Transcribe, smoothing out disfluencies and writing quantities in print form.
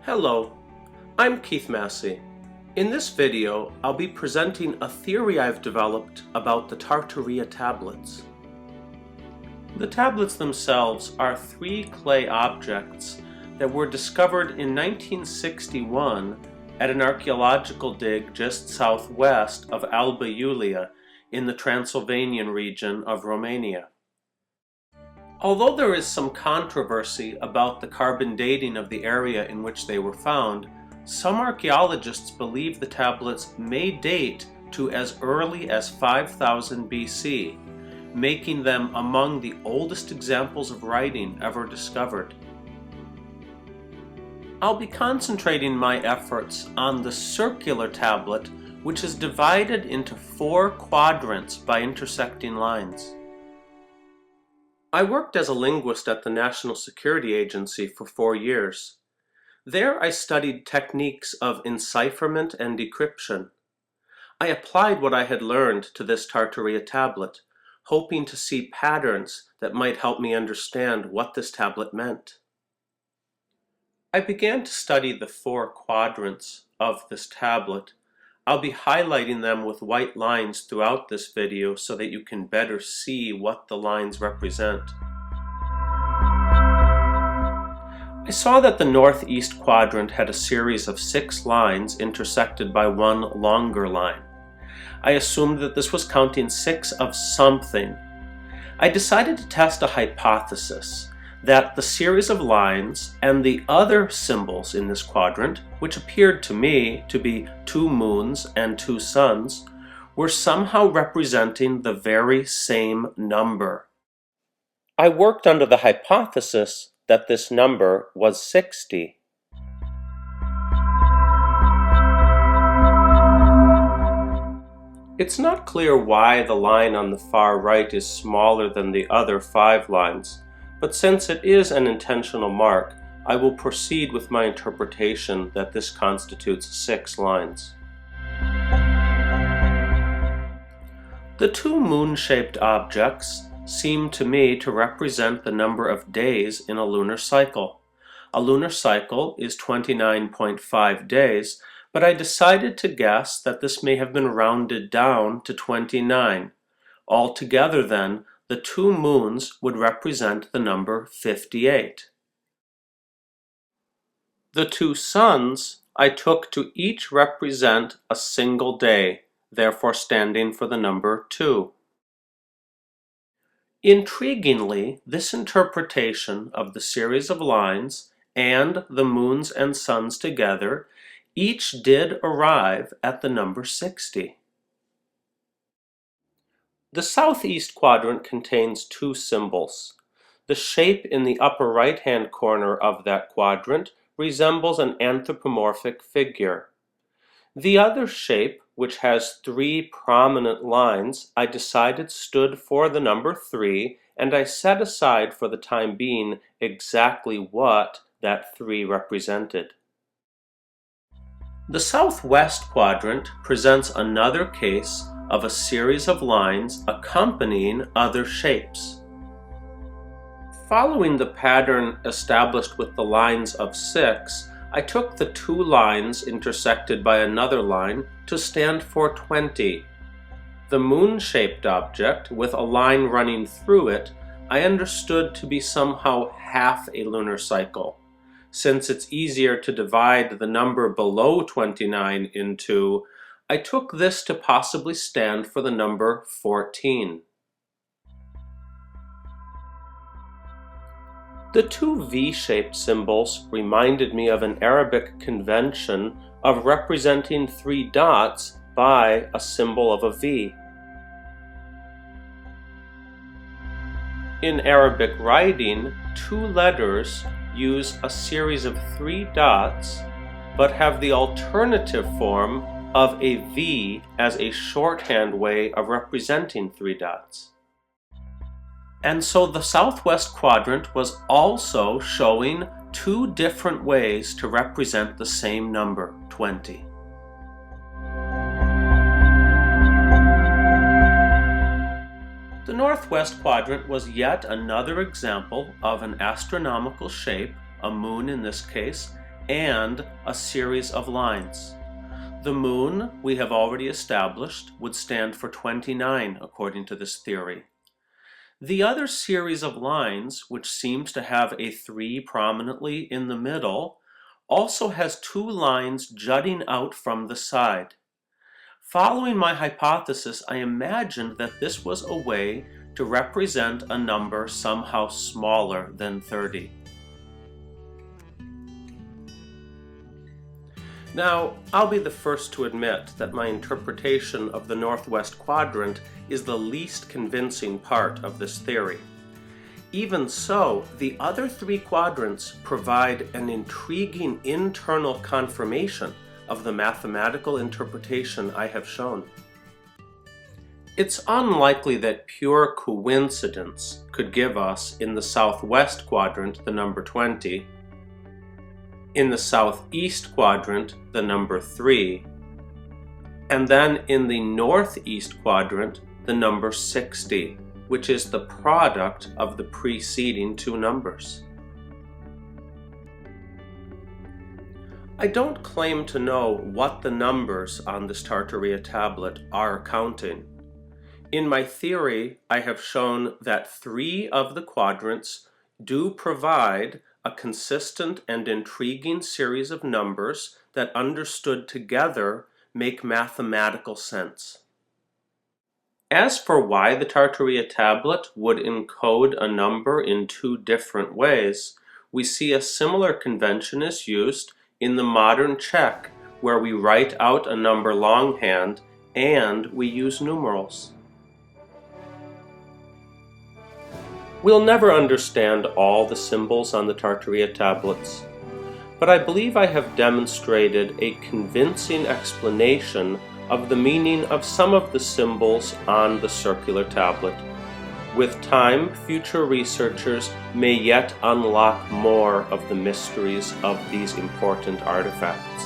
Hello, I'm Keith Massey. In this video, I'll be presenting a theory I've developed about the Tartaria tablets. The tablets themselves are three clay objects that were discovered in 1961 at an archaeological dig just southwest of Alba Iulia in the Transylvanian region of Romania. Although there is some controversy about the carbon dating of the area in which they were found, some archaeologists believe the tablets may date to as early as 5000 BC, making them among the oldest examples of writing ever discovered. I'll be concentrating my efforts on the circular tablet, which is divided into 4 quadrants by intersecting lines. I worked as a linguist at the National Security Agency for 4 years. There I studied techniques of encipherment and decryption. I applied what I had learned to this Tartaria tablet, hoping to see patterns that might help me understand what this tablet meant. I began to study the 4 quadrants of this tablet. I'll be highlighting them with white lines throughout this video so that you can better see what the lines represent. I saw that the northeast quadrant had a series of 6 lines intersected by one longer line. I assumed that this was counting 6 of something. I decided to test a hypothesis that the series of lines and the other symbols in this quadrant, which appeared to me to be 2 moons and 2 suns, were somehow representing the very same number. I worked under the hypothesis that this number was 60. It's not clear why the line on the far right is smaller than the other 5 lines. But since it is an intentional mark, I will proceed with my interpretation that this constitutes 6 lines. The 2 moon-shaped objects seem to me to represent the number of days in a lunar cycle. A lunar cycle is 29.5 days, but I decided to guess that this may have been rounded down to 29. Altogether then, the 2 moons would represent the number 58. The 2 suns I took to each represent a single day, therefore standing for the number 2. Intriguingly, this interpretation of the series of lines and the moons and suns together each did arrive at the number 60. The southeast quadrant contains 2 symbols. The shape in the upper right-hand corner of that quadrant resembles an anthropomorphic figure. The other shape, which has 3 prominent lines, I decided stood for the number 3, and I set aside for the time being exactly what that 3 represented. The southwest quadrant presents another case of a series of lines accompanying other shapes. Following the pattern established with the lines of 6, I took the 2 lines intersected by another line to stand for 20. The moon-shaped object, with a line running through it, I understood to be somehow half a lunar cycle. Since it's easier to divide the number below 29 into, I took this to possibly stand for the number 14. The 2 V-shaped symbols reminded me of an Arabic convention of representing 3 dots by a symbol of a V. In Arabic writing, 2 letters use a series of 3 dots, but have the alternative form of a V as a shorthand way of representing 3 dots. And so the southwest quadrant was also showing 2 different ways to represent the same number, 20. The northwest quadrant was yet another example of an astronomical shape, a moon in this case, and a series of lines. The moon, we have already established, would stand for 29 according to this theory. The other series of lines, which seems to have a 3 prominently in the middle, also has 2 lines jutting out from the side. Following my hypothesis, I imagined that this was a way to represent a number somehow smaller than 30. Now, I'll be the first to admit that my interpretation of the northwest quadrant is the least convincing part of this theory. Even so, the other 3 quadrants provide an intriguing internal confirmation of the mathematical interpretation I have shown. It's unlikely that pure coincidence could give us in the southwest quadrant the number 20, in the southeast quadrant the number 3, and then in the northeast quadrant the number 60, which is the product of the preceding 2 numbers. I don't claim to know what the numbers on this Tartaria tablet are counting. In my theory, I have shown that 3 of the quadrants do provide a consistent and intriguing series of numbers that, understood together, make mathematical sense. As for why the Tartaria tablet would encode a number in 2 different ways, we see a similar convention is used in the modern Czech, where we write out a number longhand and we use numerals. We'll never understand all the symbols on the Tartaria tablets, but I believe I have demonstrated a convincing explanation of the meaning of some of the symbols on the circular tablet. With time, future researchers may yet unlock more of the mysteries of these important artifacts.